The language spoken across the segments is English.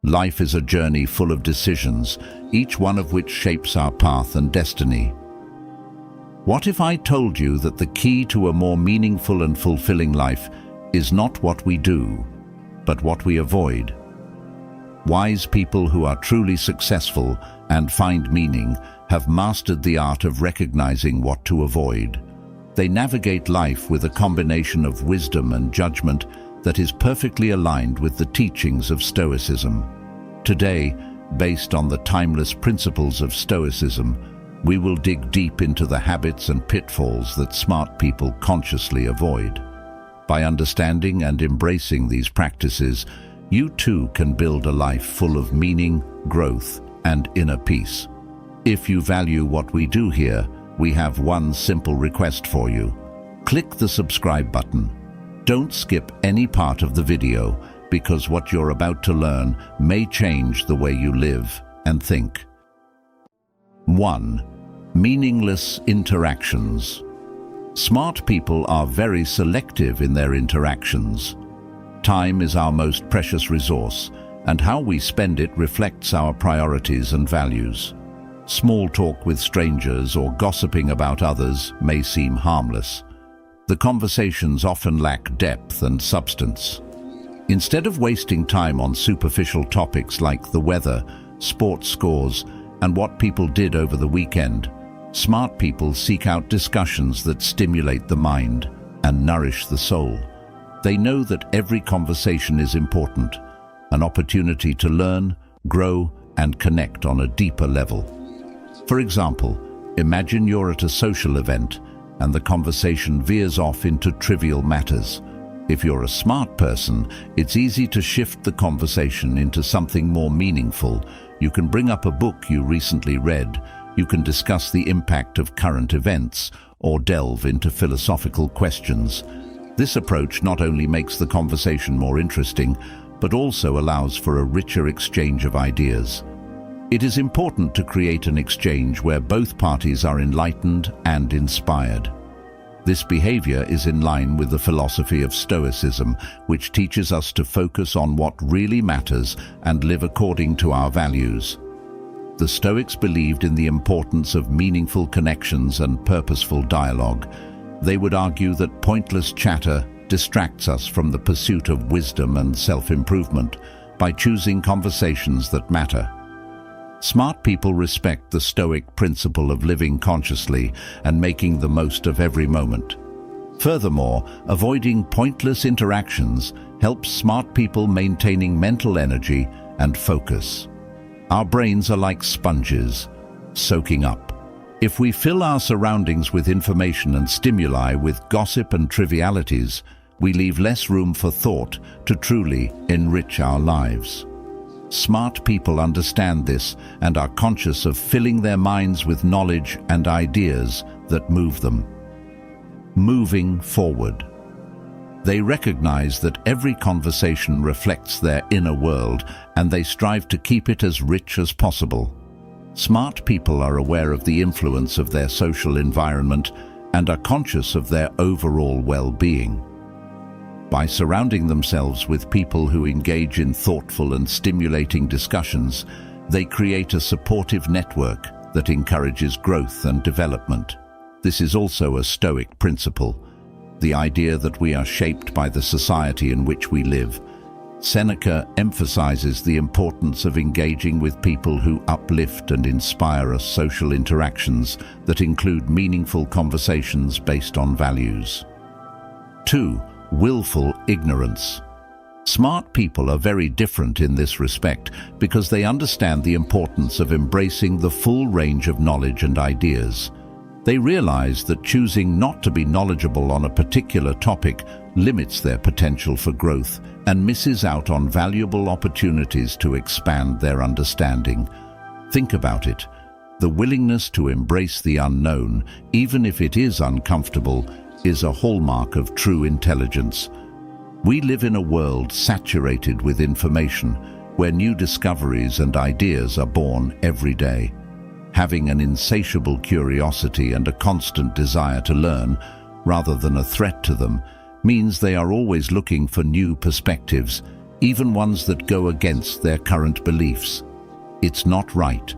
Life is a journey full of decisions, each one of which shapes our path and destiny. What if I told you that the key to a more meaningful and fulfilling life is not what we do, but what we avoid? Wise people who are truly successful and find meaning have mastered the art of recognizing what to avoid. They navigate life with a combination of wisdom and judgment that is perfectly aligned with the teachings of Stoicism. Today, based on the timeless principles of Stoicism, we will dig deep into the habits and pitfalls that smart people consciously avoid. By understanding and embracing these practices, you too can build a life full of meaning, growth, and inner peace. If you value what we do here, we have one simple request for you. Click the subscribe button. Don't skip any part of the video, because what you're about to learn may change the way you live and think. 1. Meaningless interactions. Smart people are very selective in their interactions. Time is our most precious resource, and how we spend it reflects our priorities and values. Small talk with strangers or gossiping about others may seem harmless. The conversations often lack depth and substance. Instead of wasting time on superficial topics like the weather, sports scores, and what people did over the weekend, smart people seek out discussions that stimulate the mind and nourish the soul. They know that every conversation is important, an opportunity to learn, grow, and connect on a deeper level. For example, imagine you're at a social event and the conversation veers off into trivial matters. If you're a smart person, it's easy to shift the conversation into something more meaningful. You can bring up a book you recently read, you can discuss the impact of current events, or delve into philosophical questions. This approach not only makes the conversation more interesting, but also allows for a richer exchange of ideas. It is important to create an exchange where both parties are enlightened and inspired. This behavior is in line with the philosophy of Stoicism, which teaches us to focus on what really matters and live according to our values. The Stoics believed in the importance of meaningful connections and purposeful dialogue. They would argue that pointless chatter distracts us from the pursuit of wisdom and self-improvement by choosing conversations that matter. Smart people respect the Stoic principle of living consciously and making the most of every moment. Furthermore, avoiding pointless interactions helps smart people maintaining mental energy and focus. Our brains are like sponges, soaking up. If we fill our surroundings with information and stimuli with gossip and trivialities, we leave less room for thought to truly enrich our lives. Smart people understand this and are conscious of filling their minds with knowledge and ideas that move them. Moving forward. They recognize that every conversation reflects their inner world, and they strive to keep it as rich as possible. Smart people are aware of the influence of their social environment and are conscious of their overall well-being. By surrounding themselves with people who engage in thoughtful and stimulating discussions, they create a supportive network that encourages growth and development. This is also a Stoic principle, the idea that we are shaped by the society in which we live. Seneca emphasizes the importance of engaging with people who uplift and inspire us, social interactions that include meaningful conversations based on values. 2. Willful ignorance. Smart people are very different in this respect because they understand the importance of embracing the full range of knowledge and ideas. They realize that choosing not to be knowledgeable on a particular topic limits their potential for growth and misses out on valuable opportunities to expand their understanding. Think about it. The willingness to embrace the unknown, even if it is uncomfortable, is a hallmark of true intelligence. We live in a world saturated with information, where new discoveries and ideas are born every day. Having an insatiable curiosity and a constant desire to learn, rather than a threat to them, means they are always looking for new perspectives, even ones that go against their current beliefs. It's not right.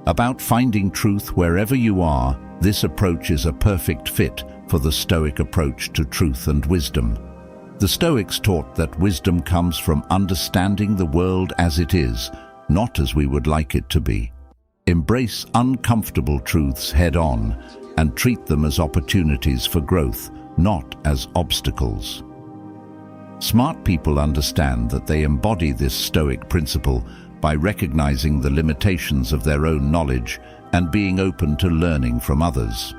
About finding truth wherever you are, this approach is a perfect fit for the Stoic approach to truth and wisdom. The Stoics taught that wisdom comes from understanding the world as it is, not as we would like it to be. Embrace uncomfortable truths head-on and treat them as opportunities for growth, not as obstacles. Smart people understand that they embody this Stoic principle by recognizing the limitations of their own knowledge and being open to learning from others.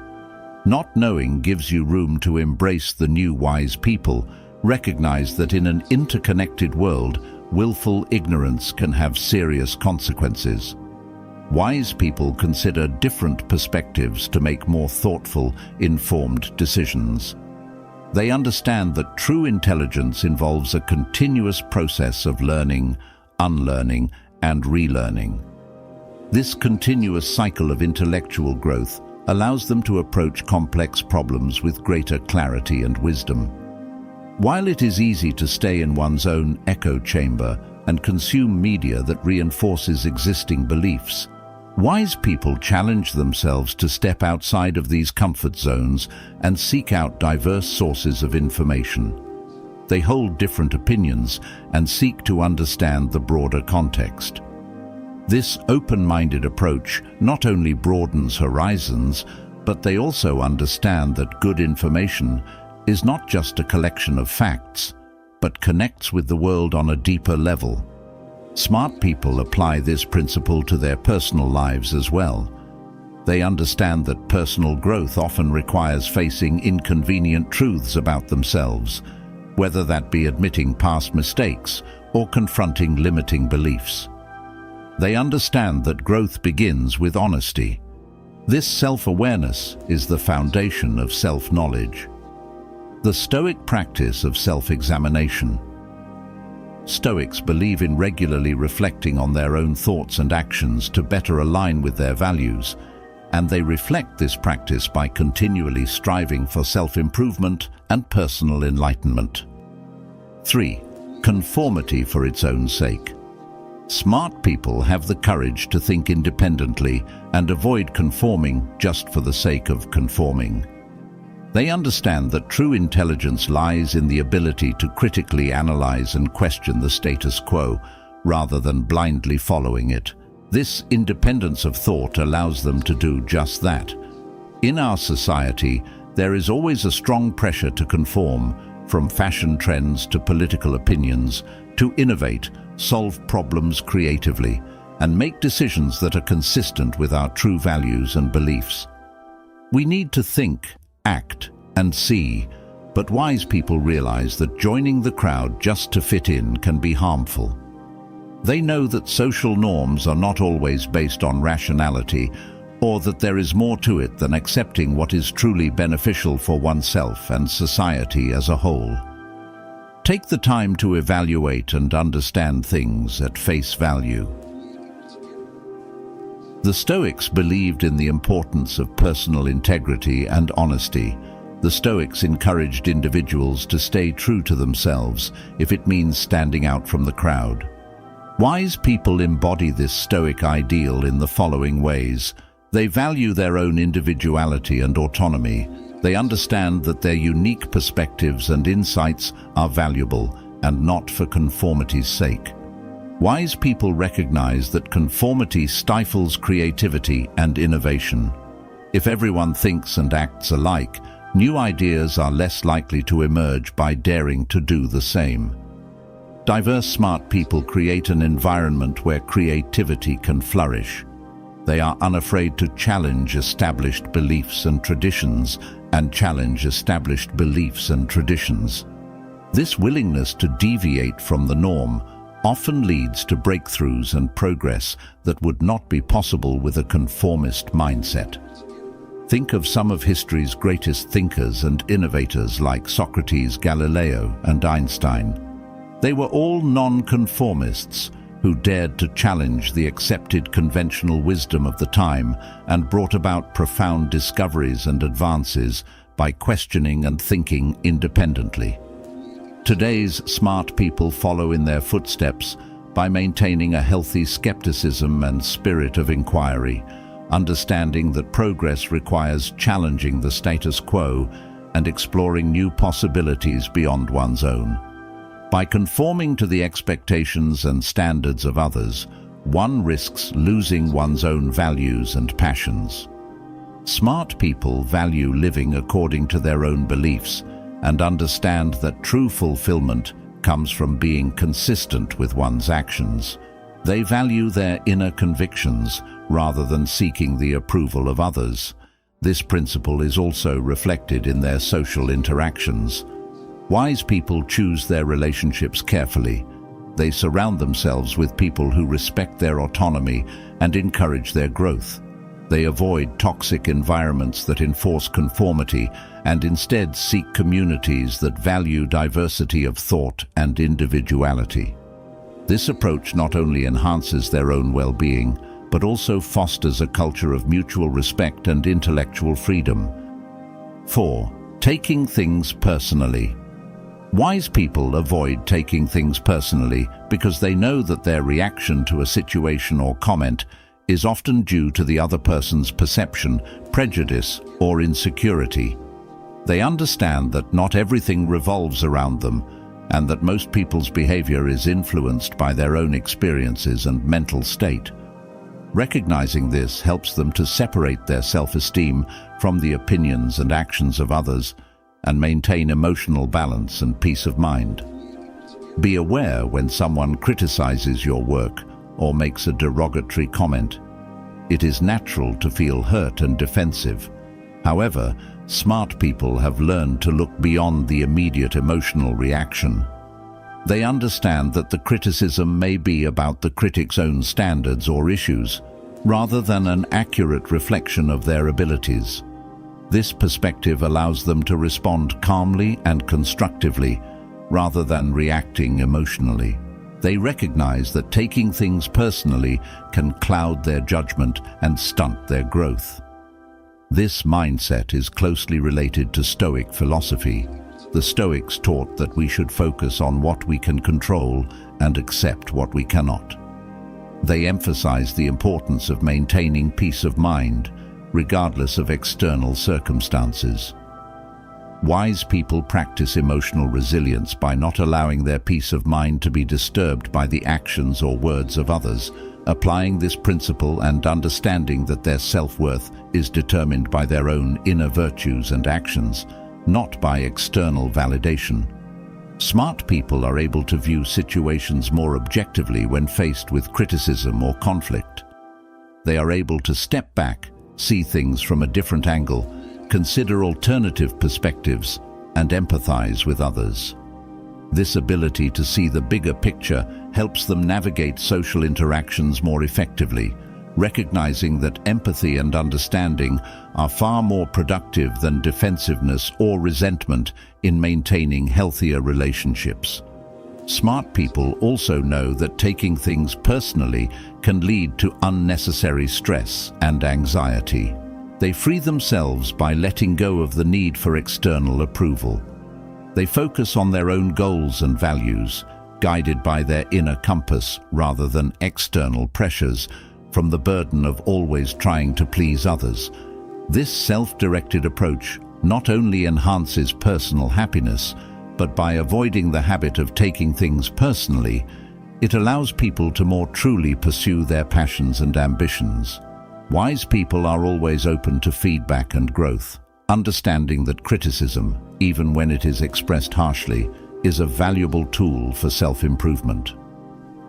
Not knowing gives you room to embrace the new wise people. Recognize that in an interconnected world, willful ignorance can have serious consequences. Wise people consider different perspectives to make more thoughtful, informed decisions. They understand that true intelligence involves a continuous process of learning, unlearning, and relearning. This continuous cycle of intellectual growth allows them to approach complex problems with greater clarity and wisdom. While it is easy to stay in one's own echo chamber and consume media that reinforces existing beliefs, wise people challenge themselves to step outside of these comfort zones and seek out diverse sources of information. They hold different opinions and seek to understand the broader context. This open-minded approach not only broadens horizons, but they also understand that good information is not just a collection of facts, but connects with the world on a deeper level. Smart people apply this principle to their personal lives as well. They understand that personal growth often requires facing inconvenient truths about themselves, whether that be admitting past mistakes or confronting limiting beliefs. They understand that growth begins with honesty. This self-awareness is the foundation of self-knowledge. The Stoic practice of self-examination. Stoics believe in regularly reflecting on their own thoughts and actions to better align with their values, and they reflect this practice by continually striving for self-improvement and personal enlightenment. 3. Conformity for its own sake. Smart people have the courage to think independently and avoid conforming just for the sake of conforming. They understand that true intelligence lies in the ability to critically analyze and question the status quo, rather than blindly following it. This independence of thought allows them to do just that. In our society, there is always a strong pressure to conform, from fashion trends to political opinions, to innovate, solve problems creatively, and make decisions that are consistent with our true values and beliefs. We need to think, act, and see, but wise people realize that joining the crowd just to fit in can be harmful. They know that social norms are not always based on rationality, or that there is more to it than accepting what is truly beneficial for oneself and society as a whole. Take the time to evaluate and understand things at face value. The Stoics believed in the importance of personal integrity and honesty. The Stoics encouraged individuals to stay true to themselves if it means standing out from the crowd. Wise people embody this Stoic ideal in the following ways. They value their own individuality and autonomy. They understand that their unique perspectives and insights are valuable and not for conformity's sake. Wise people recognize that conformity stifles creativity and innovation. If everyone thinks and acts alike, new ideas are less likely to emerge by daring to do the same. Diverse smart people create an environment where creativity can flourish. They are unafraid to challenge established beliefs and traditions, This willingness to deviate from the norm often leads to breakthroughs and progress that would not be possible with a conformist mindset. Think of some of history's greatest thinkers and innovators like Socrates, Galileo, and Einstein. They were all non-conformists who dared to challenge the accepted conventional wisdom of the time and brought about profound discoveries and advances by questioning and thinking independently. Today's smart people follow in their footsteps by maintaining a healthy skepticism and spirit of inquiry, understanding that progress requires challenging the status quo and exploring new possibilities beyond one's own. By conforming to the expectations and standards of others, one risks losing one's own values and passions. Smart people value living according to their own beliefs and understand that true fulfillment comes from being consistent with one's actions. They value their inner convictions rather than seeking the approval of others. This principle is also reflected in their social interactions. Wise people choose their relationships carefully. They surround themselves with people who respect their autonomy and encourage their growth. They avoid toxic environments that enforce conformity and instead seek communities that value diversity of thought and individuality. This approach not only enhances their own well-being, but also fosters a culture of mutual respect and intellectual freedom. 4. Taking things personally. Wise people avoid taking things personally because they know that their reaction to a situation or comment is often due to the other person's perception, prejudice, or insecurity. They understand that not everything revolves around them, and that most people's behavior is influenced by their own experiences and mental state. Recognizing this helps them to separate their self-esteem from the opinions and actions of others and maintain emotional balance and peace of mind. Be aware when someone criticizes your work or makes a derogatory comment. It is natural to feel hurt and defensive. However, smart people have learned to look beyond the immediate emotional reaction. They understand that the criticism may be about the critic's own standards or issues, rather than an accurate reflection of their abilities. This perspective allows them to respond calmly and constructively, rather than reacting emotionally. They recognize that taking things personally can cloud their judgment and stunt their growth. This mindset is closely related to Stoic philosophy. The Stoics taught that we should focus on what we can control and accept what we cannot. They emphasize the importance of maintaining peace of mind, regardless of external circumstances. Wise people practice emotional resilience by not allowing their peace of mind to be disturbed by the actions or words of others, applying this principle and understanding that their self-worth is determined by their own inner virtues and actions, not by external validation. Smart people are able to view situations more objectively when faced with criticism or conflict. They are able to step back, see things from a different angle, consider alternative perspectives, and empathize with others. This ability to see the bigger picture helps them navigate social interactions more effectively, recognizing that empathy and understanding are far more productive than defensiveness or resentment in maintaining healthier relationships. Smart people also know that taking things personally can lead to unnecessary stress and anxiety. They free themselves by letting go of the need for external approval. They focus on their own goals and values, guided by their inner compass rather than external pressures from the burden of always trying to please others. This self-directed approach not only enhances personal happiness, but by avoiding the habit of taking things personally, it allows people to more truly pursue their passions and ambitions. Wise people are always open to feedback and growth, understanding that criticism, even when it is expressed harshly, is a valuable tool for self-improvement.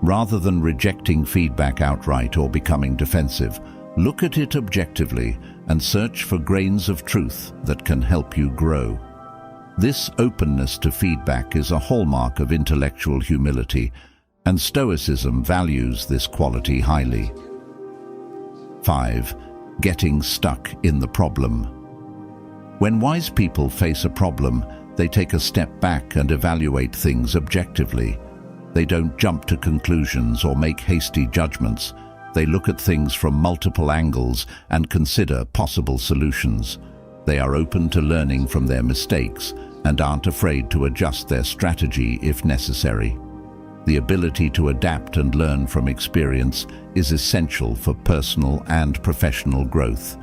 Rather than rejecting feedback outright or becoming defensive, look at it objectively and search for grains of truth that can help you grow. This openness to feedback is a hallmark of intellectual humility, and Stoicism values this quality highly. 5. Getting stuck in the problem. When wise people face a problem, they take a step back and evaluate things objectively. They don't jump to conclusions or make hasty judgments. They look at things from multiple angles and consider possible solutions. They are open to learning from their mistakes and aren't afraid to adjust their strategy if necessary. The ability to adapt and learn from experience is essential for personal and professional growth.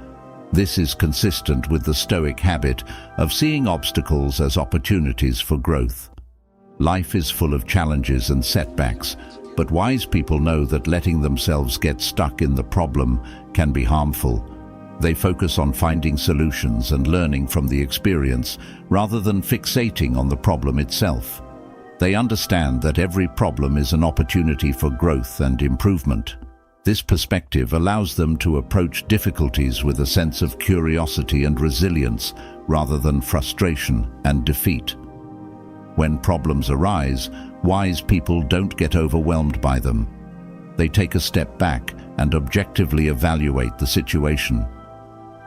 This is consistent with the Stoic habit of seeing obstacles as opportunities for growth. Life is full of challenges and setbacks, but wise people know that letting themselves get stuck in the problem can be harmful. They focus on finding solutions and learning from the experience rather than fixating on the problem itself. They understand that every problem is an opportunity for growth and improvement. This perspective allows them to approach difficulties with a sense of curiosity and resilience rather than frustration and defeat. When problems arise, wise people don't get overwhelmed by them. They take a step back and objectively evaluate the situation.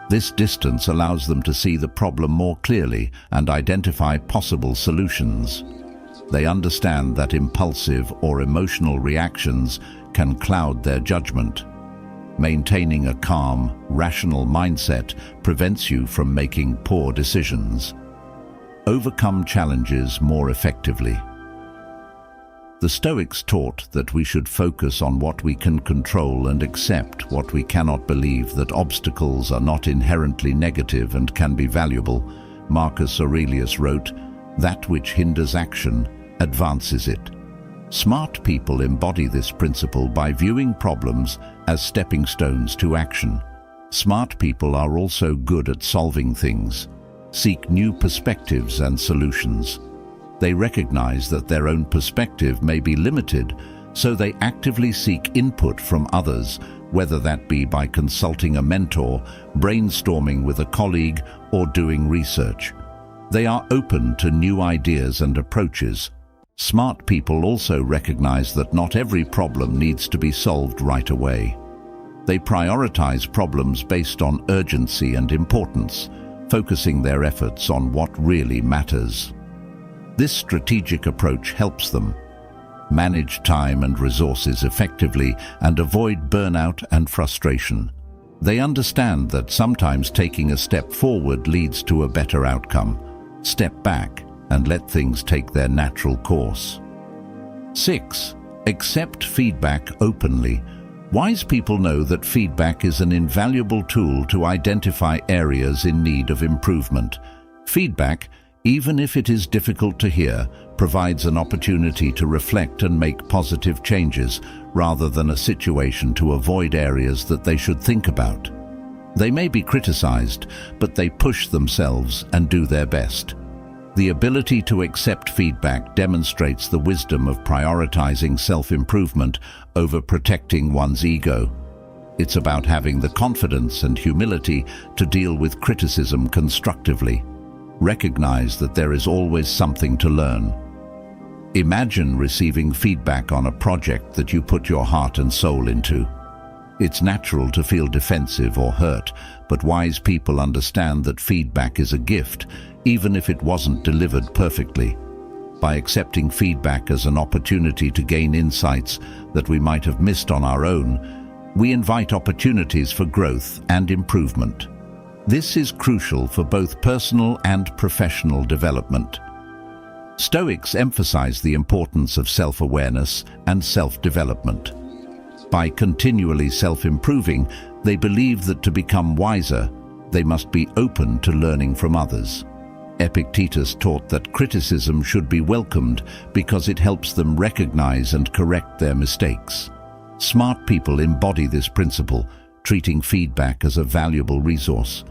This distance allows them to see the problem more clearly and identify possible solutions. They understand that impulsive or emotional reactions can cloud their judgment. Maintaining a calm, rational mindset prevents you from making poor decisions. Overcome challenges more effectively. The Stoics taught that we should focus on what we can control and accept what we cannot. Believe that obstacles are not inherently negative and can be valuable. Marcus Aurelius wrote, "That which hinders action advances it." Smart people embody this principle by viewing problems as stepping stones to action. Smart people are also good at solving things, seek new perspectives and solutions. They recognize that their own perspective may be limited, so they actively seek input from others, whether that be by consulting a mentor, brainstorming with a colleague, or doing research. They are open to new ideas and approaches. Smart people also recognize that not every problem needs to be solved right away. They prioritize problems based on urgency and importance, focusing their efforts on what really matters. This strategic approach helps them manage time and resources effectively and avoid burnout and frustration. They understand that sometimes taking a step forward leads to a better outcome. Step back and let things take their natural course. 6. Accept feedback openly. Wise people know that feedback is an invaluable tool to identify areas in need of improvement. Feedback, even if it is difficult to hear, provides an opportunity to reflect and make positive changes, rather than a situation to avoid areas that they should think about. They may be criticized, but they push themselves and do their best. The ability to accept feedback demonstrates the wisdom of prioritizing self-improvement over protecting one's ego. It's about having the confidence and humility to deal with criticism constructively. Recognize that there is always something to learn. Imagine receiving feedback on a project that you put your heart and soul into. It's natural to feel defensive or hurt, but wise people understand that feedback is a gift, even if it wasn't delivered perfectly. By accepting feedback as an opportunity to gain insights that we might have missed on our own, we invite opportunities for growth and improvement. This is crucial for both personal and professional development. Stoics emphasize the importance of self-awareness and self-development. By continually self-improving, they believe that to become wiser, they must be open to learning from others. Epictetus taught that criticism should be welcomed because it helps them recognize and correct their mistakes. Smart people embody this principle, treating feedback as a valuable resource.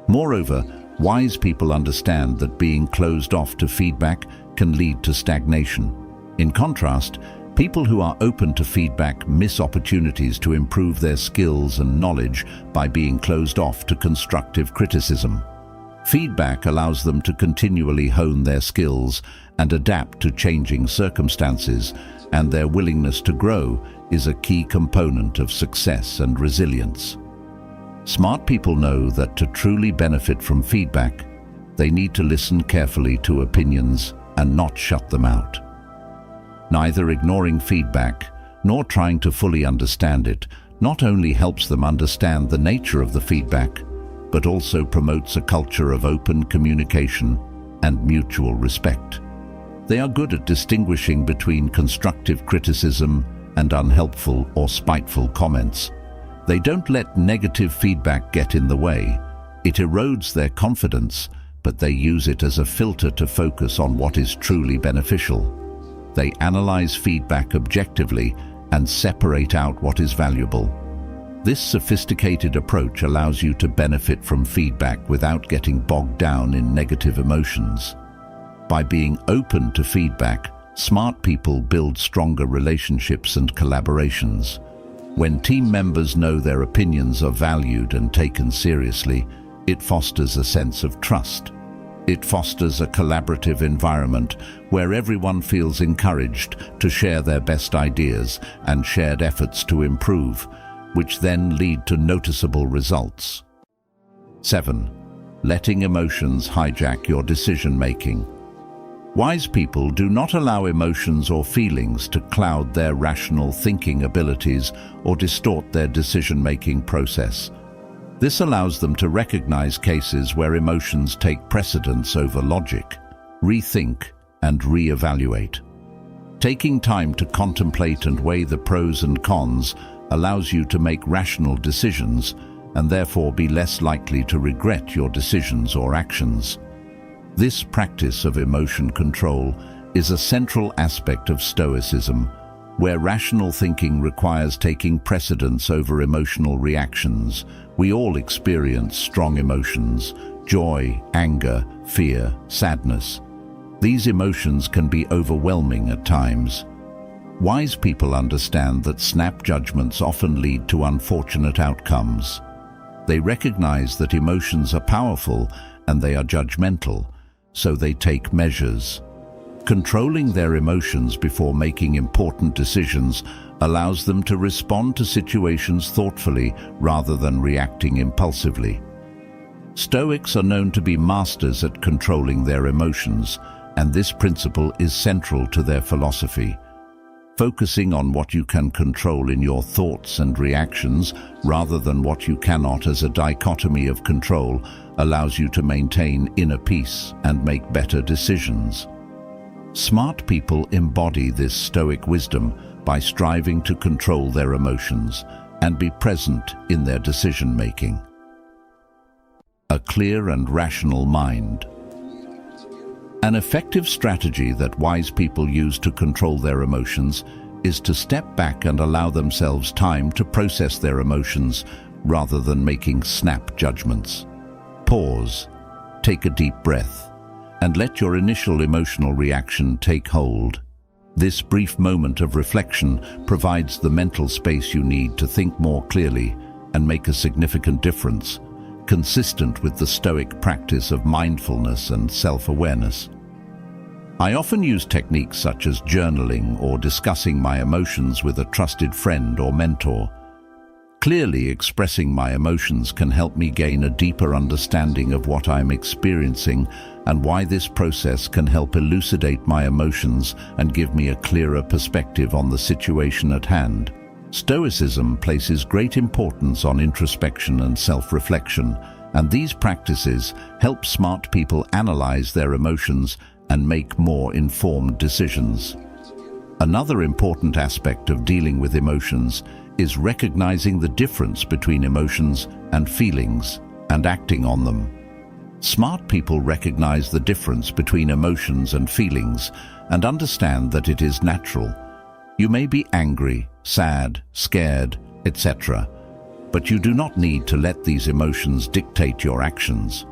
Moreover, wise people understand that being closed off to feedback can lead to stagnation. In contrast, people who are open to feedback miss opportunities to improve their skills and knowledge by being closed off to constructive criticism. Feedback allows them to continually hone their skills and adapt to changing circumstances, and their willingness to grow is a key component of success and resilience. Smart people know that to truly benefit from feedback, they need to listen carefully to opinions and not shut them out. Neither ignoring feedback nor trying to fully understand it not only helps them understand the nature of the feedback, but also promotes a culture of open communication and mutual respect. They are good at distinguishing between constructive criticism and unhelpful or spiteful comments. They don't let negative feedback get in the way. It erodes their confidence, but they use it as a filter to focus on what is truly beneficial. They analyze feedback objectively and separate out what is valuable. This sophisticated approach allows you to benefit from feedback without getting bogged down in negative emotions. By being open to feedback, smart people build stronger relationships and collaborations. When team members know their opinions are valued and taken seriously, it fosters a sense of trust. It fosters a collaborative environment where everyone feels encouraged to share their best ideas and shared efforts to improve, which then lead to noticeable results. 7. Letting emotions hijack your decision-making. Wise people do not allow emotions or feelings to cloud their rational thinking abilities or distort their decision-making process. This allows them to recognize cases where emotions take precedence over logic, rethink, and re-evaluate. Taking time to contemplate and weigh the pros and cons allows you to make rational decisions and therefore be less likely to regret your decisions or actions. This practice of emotion control is a central aspect of Stoicism, where rational thinking requires taking precedence over emotional reactions. We all experience strong emotions: joy, anger, fear, sadness. These emotions can be overwhelming at times. Wise people understand that snap judgments often lead to unfortunate outcomes. They recognize that emotions are powerful and they are judgmental, so they take measures. Controlling their emotions before making important decisions allows them to respond to situations thoughtfully rather than reacting impulsively. Stoics are known to be masters at controlling their emotions, and this principle is central to their philosophy. Focusing on what you can control in your thoughts and reactions rather than what you cannot as a dichotomy of control allows you to maintain inner peace and make better decisions. Smart people embody this Stoic wisdom by striving to control their emotions and be present in their decision-making. A clear and rational mind. An effective strategy that wise people use to control their emotions is to step back and allow themselves time to process their emotions rather than making snap judgments. Pause, take a deep breath, and let your initial emotional reaction take hold. This brief moment of reflection provides the mental space you need to think more clearly and make a significant difference, consistent with the Stoic practice of mindfulness and self-awareness. I often use techniques such as journaling or discussing my emotions with a trusted friend or mentor. Clearly expressing my emotions can help me gain a deeper understanding of what I'm experiencing and why this process can help elucidate my emotions and give me a clearer perspective on the situation at hand. Stoicism places great importance on introspection and self-reflection, and these practices help smart people analyze their emotions and make more informed decisions. Another important aspect of dealing with emotions is recognizing the difference between emotions and feelings and acting on them. Smart people recognize the difference between emotions and feelings and understand that it is natural. You may be angry, sad, scared, etc., but you do not need to let these emotions dictate your actions.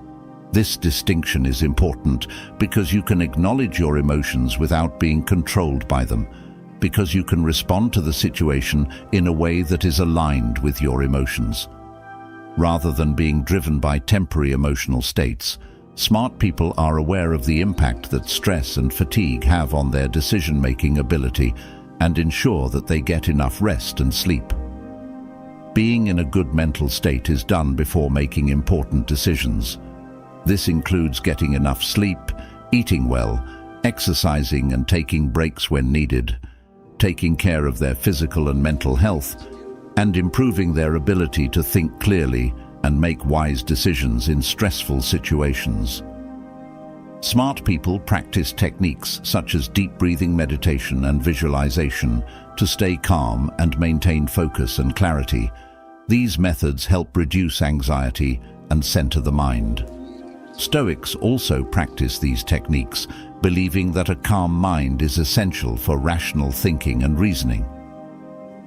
This distinction is important because you can acknowledge your emotions without being controlled by them, because you can respond to the situation in a way that is aligned with your emotions. Rather than being driven by temporary emotional states, smart people are aware of the impact that stress and fatigue have on their decision-making ability and ensure that they get enough rest and sleep. Being in a good mental state is done before making important decisions. This includes getting enough sleep, eating well, exercising and taking breaks when needed, taking care of their physical and mental health, and improving their ability to think clearly and make wise decisions in stressful situations. Smart people practice techniques such as deep breathing meditation and visualization to stay calm and maintain focus and clarity. These methods help reduce anxiety and center the mind. Stoics also practice these techniques, believing that a calm mind is essential for rational thinking and reasoning.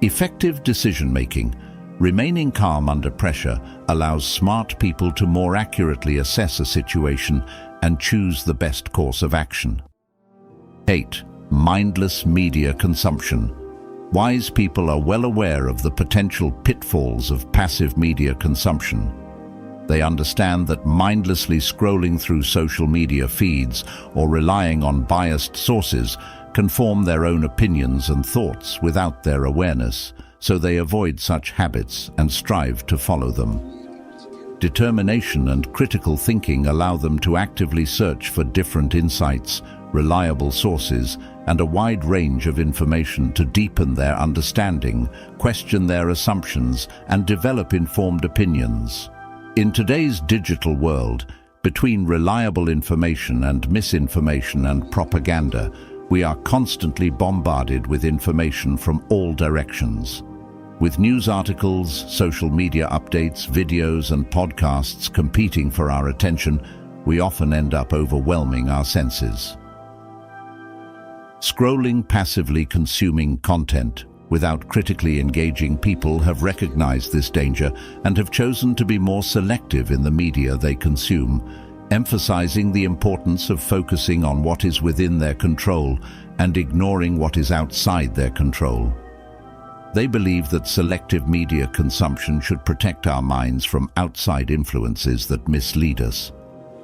Effective decision-making. Remaining calm under pressure allows smart people to more accurately assess a situation and choose the best course of action. 8. Mindless media consumption. Wise people are well aware of the potential pitfalls of passive media consumption. They understand that mindlessly scrolling through social media feeds or relying on biased sources can form their own opinions and thoughts without their awareness, so they avoid such habits and strive to follow them. Determination and critical thinking allow them to actively search for different insights, reliable sources, and a wide range of information to deepen their understanding, question their assumptions, and develop informed opinions. In today's digital world, between reliable information and misinformation and propaganda, we are constantly bombarded with information from all directions. With news articles, social media updates, videos, and podcasts competing for our attention, we often end up overwhelming our senses. Scrolling, passively consuming content without critically engaging. People have recognized this danger and have chosen to be more selective in the media they consume, emphasizing the importance of focusing on what is within their control and ignoring what is outside their control. They believe that selective media consumption should protect our minds from outside influences that mislead us.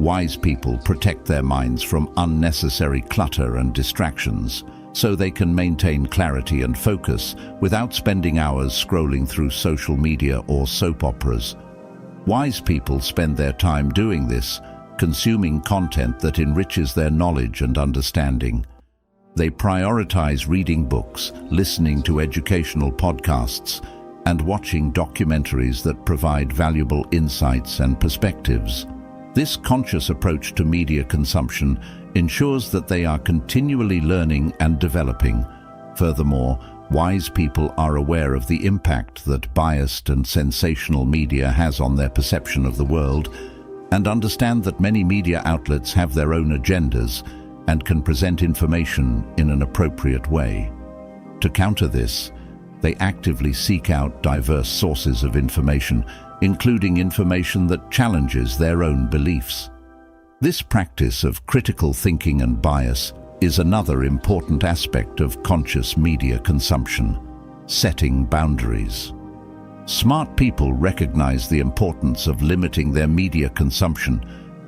Wise people protect their minds from unnecessary clutter and distractions, so they can maintain clarity and focus without spending hours scrolling through social media or soap operas. Wise people spend their time doing this, consuming content that enriches their knowledge and understanding. They prioritize reading books, listening to educational podcasts, and watching documentaries that provide valuable insights and perspectives. This conscious approach to media consumption ensures that they are continually learning and developing. Furthermore, wise people are aware of the impact that biased and sensational media has on their perception of the world, and understand that many media outlets have their own agendas and can present information in an appropriate way. To counter this, they actively seek out diverse sources of information, including information that challenges their own beliefs. This practice of critical thinking and bias is another important aspect of conscious media consumption: setting boundaries. Smart people recognize the importance of limiting their media consumption,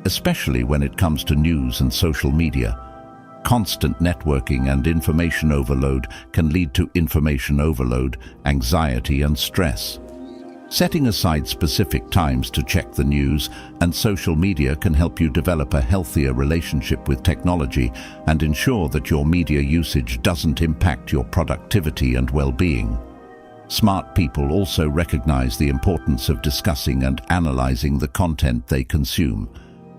especially when it comes to news and social media. Constant networking and information overload can lead to information overload, anxiety, and stress. Setting aside specific times to check the news and social media can help you develop a healthier relationship with technology and ensure that your media usage doesn't impact your productivity and well-being. Smart people also recognize the importance of discussing and analyzing the content they consume.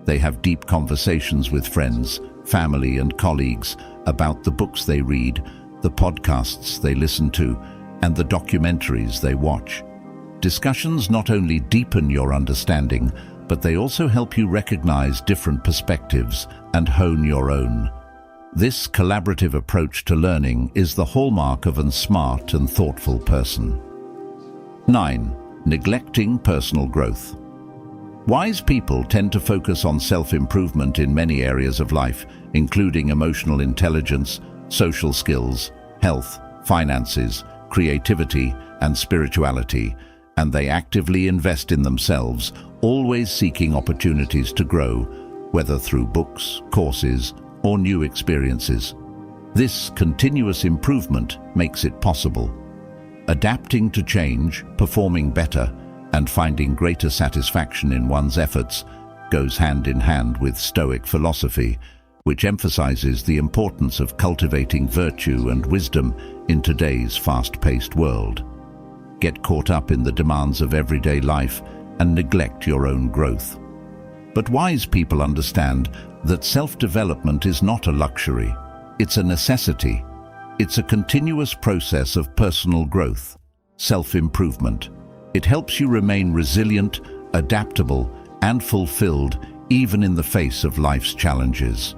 They have deep conversations with friends, family, and colleagues about the books they read, the podcasts they listen to, and the documentaries they watch. Discussions not only deepen your understanding, but they also help you recognize different perspectives and hone your own. This collaborative approach to learning is the hallmark of a smart and thoughtful person. 9. Neglecting personal growth. Wise people tend to focus on self-improvement in many areas of life, including emotional intelligence, social skills, health, finances, creativity, and spirituality, and they actively invest in themselves, always seeking opportunities to grow, whether through books, courses, or new experiences. This continuous improvement makes it possible. Adapting to change, performing better, and finding greater satisfaction in one's efforts goes hand in hand with Stoic philosophy, which emphasizes the importance of cultivating virtue and wisdom in today's fast-paced world. Get caught up in the demands of everyday life and neglect your own growth. But wise people understand that self-development is not a luxury. It's a necessity. It's a continuous process of personal growth, self-improvement. It helps you remain resilient, adaptable, and fulfilled even in the face of life's challenges.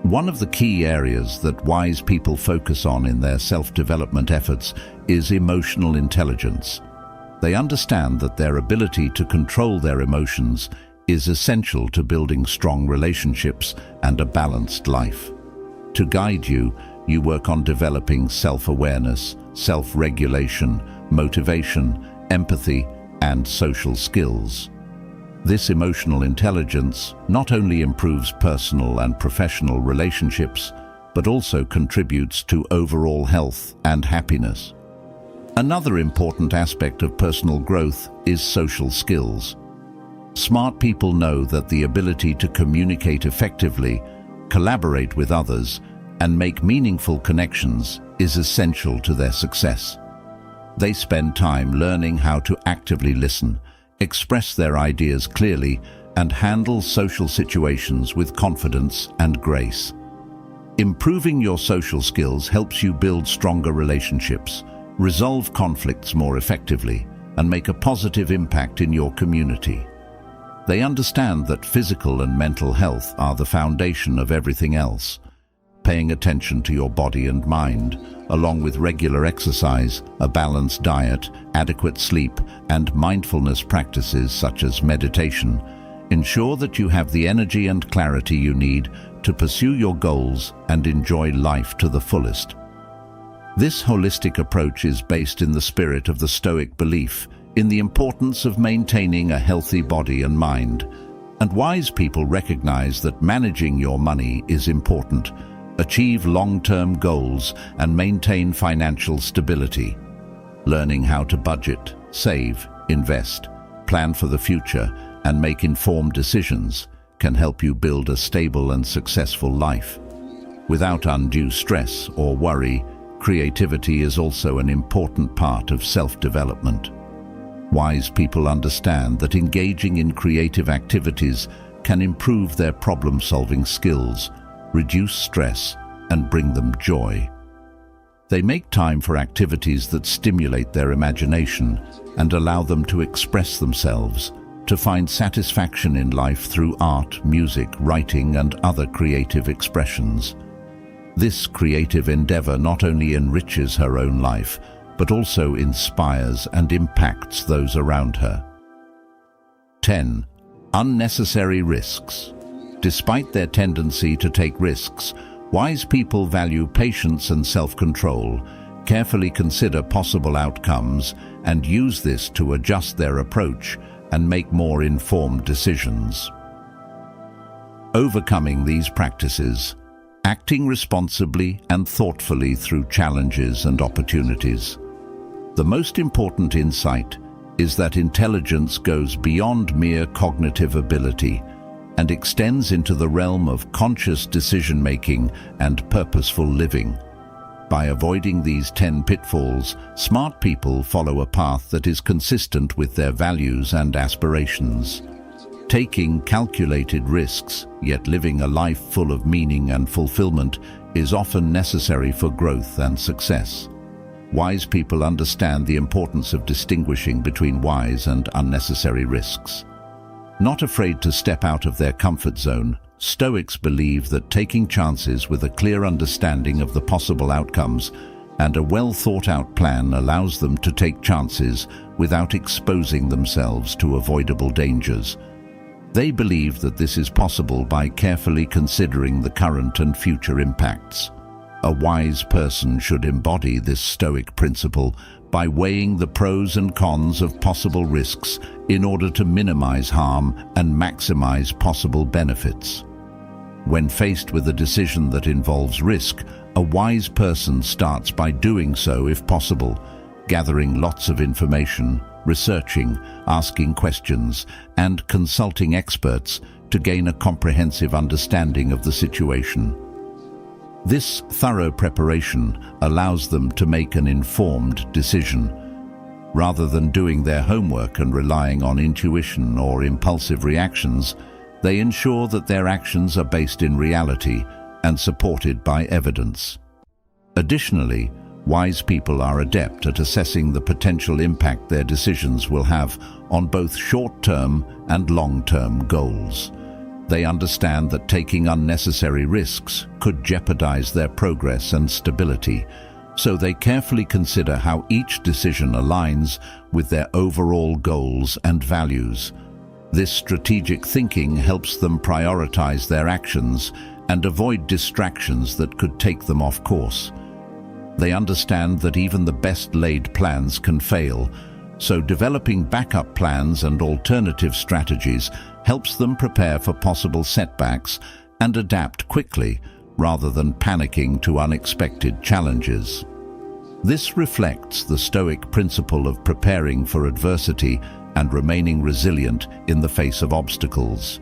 One of the key areas that wise people focus on in their self-development efforts is emotional intelligence. They understand that their ability to control their emotions is essential to building strong relationships and a balanced life. To guide you, you work on developing self-awareness, self-regulation, motivation, empathy, and social skills. This emotional intelligence not only improves personal and professional relationships, but also contributes to overall health and happiness. Another important aspect of personal growth is social skills. Smart people know that the ability to communicate effectively, collaborate with others, and make meaningful connections is essential to their success. They spend time learning how to actively listen, express their ideas clearly, and handle social situations with confidence and grace. Improving your social skills helps you build stronger relationships, resolve conflicts more effectively, and make a positive impact in your community. They understand that physical and mental health are the foundation of everything else. Paying attention to your body and mind, along with regular exercise, a balanced diet, adequate sleep, and mindfulness practices such as meditation, ensure that you have the energy and clarity you need to pursue your goals and enjoy life to the fullest. This holistic approach is based in the spirit of the Stoic belief in the importance of maintaining a healthy body and mind. And wise people recognize that managing your money is important. Achieve long-term goals and maintain financial stability. Learning how to budget, save, invest, plan for the future, and make informed decisions can help you build a stable and successful life. Without undue stress or worry, creativity is also an important part of self-development. Wise people understand that engaging in creative activities can improve their problem-solving skills, reduce stress, and bring them joy. They make time for activities that stimulate their imagination and allow them to express themselves, to find satisfaction in life through art, music, writing, and other creative expressions. This creative endeavor not only enriches her own life, but also inspires and impacts those around her. 10. Unnecessary risks. Despite their tendency to take risks, wise people value patience and self-control, carefully consider possible outcomes, and use this to adjust their approach and make more informed decisions. Overcoming these practices, acting responsibly and thoughtfully through challenges and opportunities. The most important insight is that intelligence goes beyond mere cognitive ability and extends into the realm of conscious decision-making and purposeful living. By avoiding these 10 pitfalls, smart people follow a path that is consistent with their values and aspirations. Taking calculated risks, yet living a life full of meaning and fulfillment, is often necessary for growth and success. Wise people understand the importance of distinguishing between wise and unnecessary risks. Not afraid to step out of their comfort zone, Stoics believe that taking chances with a clear understanding of the possible outcomes and a well-thought-out plan allows them to take chances without exposing themselves to avoidable dangers. They believe that this is possible by carefully considering the current and future impacts. A wise person should embody this Stoic principle by weighing the pros and cons of possible risks in order to minimize harm and maximize possible benefits. When faced with a decision that involves risk, a wise person starts by doing so if possible, gathering lots of information, researching, asking questions, and consulting experts to gain a comprehensive understanding of the situation. This thorough preparation allows them to make an informed decision, rather than doing their homework and relying on intuition or impulsive reactions. They ensure that their actions are based in reality and supported by evidence. Additionally, wise people are adept at assessing the potential impact their decisions will have on both short-term and long-term goals. They understand that taking unnecessary risks could jeopardize their progress and stability, so they carefully consider how each decision aligns with their overall goals and values. This strategic thinking helps them prioritize their actions and avoid distractions that could take them off course. They understand that even the best-laid plans can fail, so developing backup plans and alternative strategies helps them prepare for possible setbacks and adapt quickly rather than panicking to unexpected challenges. This reflects the Stoic principle of preparing for adversity and remaining resilient in the face of obstacles.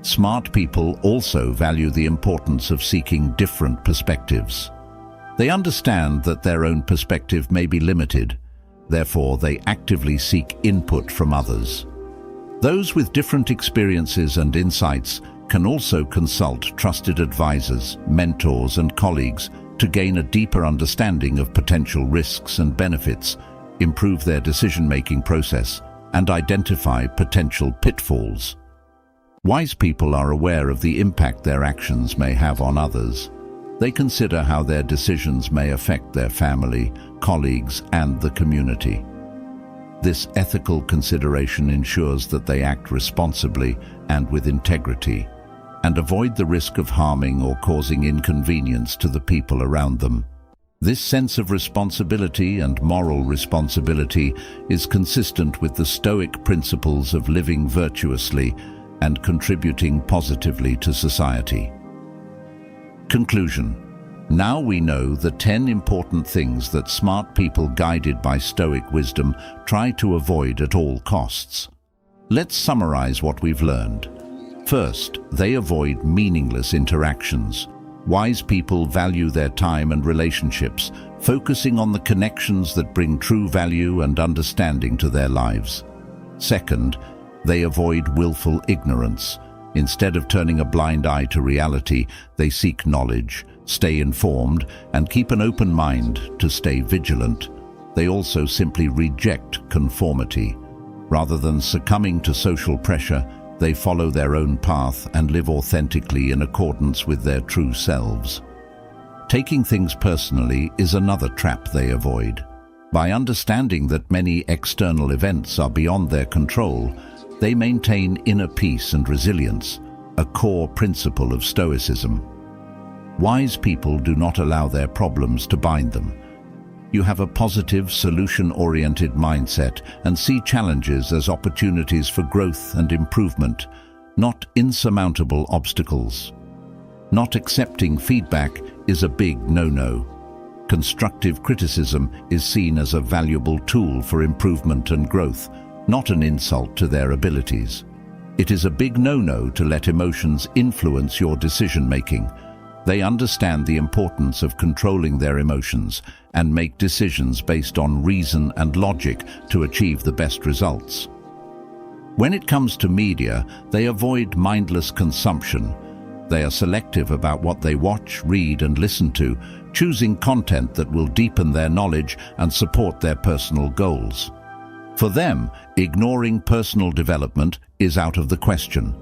Smart people also value the importance of seeking different perspectives. They understand that their own perspective may be limited, therefore they actively seek input from others. Those with different experiences and insights can also consult trusted advisors, mentors, and colleagues to gain a deeper understanding of potential risks and benefits, improve their decision-making process, and identify potential pitfalls. Wise people are aware of the impact their actions may have on others. They consider how their decisions may affect their family, colleagues, and the community. This ethical consideration ensures that they act responsibly and with integrity, and avoid the risk of harming or causing inconvenience to the people around them. This sense of responsibility and moral responsibility is consistent with the Stoic principles of living virtuously and contributing positively to society. Conclusion. Now we know the 10 important things that smart people guided by Stoic wisdom try to avoid at all costs. Let's summarize what we've learned. First, they avoid meaningless interactions. Wise people value their time and relationships, focusing on the connections that bring true value and understanding to their lives. Second, they avoid willful ignorance. Instead of turning a blind eye to reality, they seek knowledge, stay informed, and keep an open mind to stay vigilant. They also simply reject conformity. Rather than succumbing to social pressure, they follow their own path and live authentically in accordance with their true selves. Taking things personally is another trap they avoid. By understanding that many external events are beyond their control, they maintain inner peace and resilience, a core principle of Stoicism. Wise people do not allow their problems to bind them. You have a positive, solution-oriented mindset and see challenges as opportunities for growth and improvement, not insurmountable obstacles. Not accepting feedback is a big no-no. Constructive criticism is seen as a valuable tool for improvement and growth, not an insult to their abilities. It is a big no-no to let emotions influence your decision-making. They understand the importance of controlling their emotions and make decisions based on reason and logic to achieve the best results. When it comes to media, they avoid mindless consumption. They are selective about what they watch, read, and listen to, choosing content that will deepen their knowledge and support their personal goals. For them, ignoring personal development is out of the question.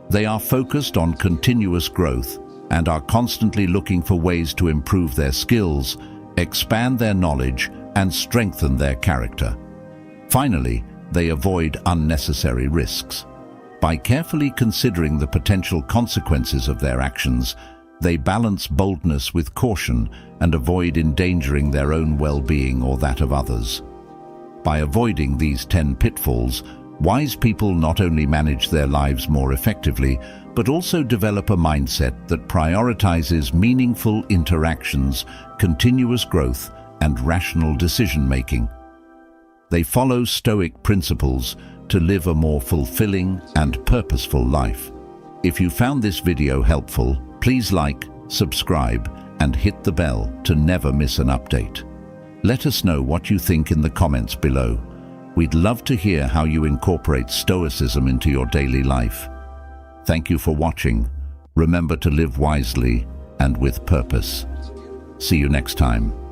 They are focused on continuous growth and are constantly looking for ways to improve their skills, expand their knowledge, and strengthen their character. Finally, they avoid unnecessary risks. By carefully considering the potential consequences of their actions, they balance boldness with caution and avoid endangering their own well-being or that of others. By avoiding these 10 pitfalls, wise people not only manage their lives more effectively, but also develop a mindset that prioritizes meaningful interactions, continuous growth, and rational decision-making. They follow Stoic principles to live a more fulfilling and purposeful life. If you found this video helpful, please like, subscribe, and hit the bell to never miss an update. Let us know what you think in the comments below. We'd love to hear how you incorporate Stoicism into your daily life. Thank you for watching. Remember to live wisely and with purpose. See you next time.